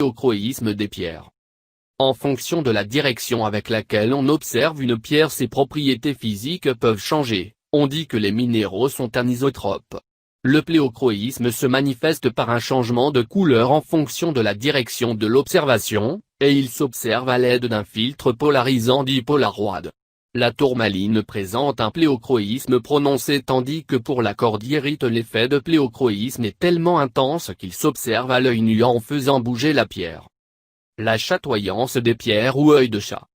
pléochroïsme des pierres. En fonction de la direction avec laquelle on observe une pierre, ses propriétés physiques peuvent changer. On dit que les minéraux sont anisotropes. Le pléochroïsme se manifeste par un changement de couleur en fonction de la direction de l'observation, et il s'observe à l'aide d'un filtre polarisant dit polaroid. La tourmaline présente un pléochroïsme prononcé tandis que pour la cordierite l'effet de pléochroïsme est tellement intense qu'il s'observe à l'œil nu en faisant bouger la pierre. La chatoyance des pierres ou œil de chat.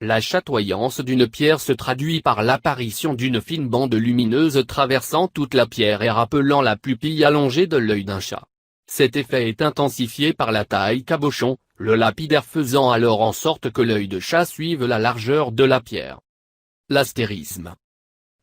La chatoyance d'une pierre se traduit par l'apparition d'une fine bande lumineuse traversant toute la pierre et rappelant la pupille allongée de l'œil d'un chat. Cet effet est intensifié par la taille cabochon, le lapidaire faisant alors en sorte que l'œil de chat suive la largeur de la pierre. L'astérisme.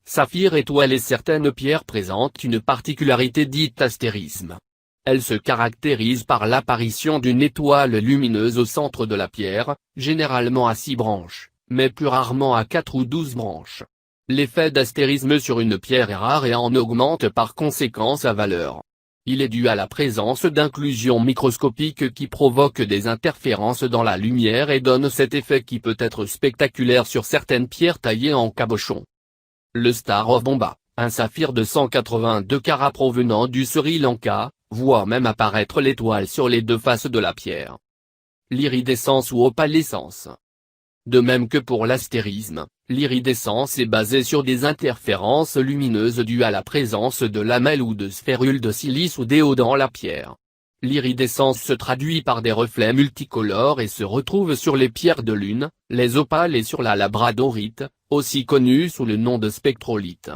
Saphir étoile et certaines pierres présentent une particularité dite astérisme. Elle se caractérise par l'apparition d'une étoile lumineuse au centre de la pierre, généralement à 6 branches, mais plus rarement à 4 ou 12 branches. L'effet d'astérisme sur une pierre est rare et en augmente par conséquent sa valeur. Il est dû à la présence d'inclusions microscopiques qui provoquent des interférences dans la lumière et donnent cet effet qui peut être spectaculaire sur certaines pierres taillées en cabochon. Le Star of Bomba, un saphir de 182 carats provenant du Sri Lanka, voit même apparaître l'étoile sur les deux faces de la pierre. L'iridescence ou opalescence. De même que pour l'astérisme, l'iridescence est basée sur des interférences lumineuses dues à la présence de lamelles ou de sphérules de silice ou d'éo dans la pierre. L'iridescence se traduit par des reflets multicolores et se retrouve sur les pierres de lune, les opales et sur la labradorite, aussi connue sous le nom de spectrolite.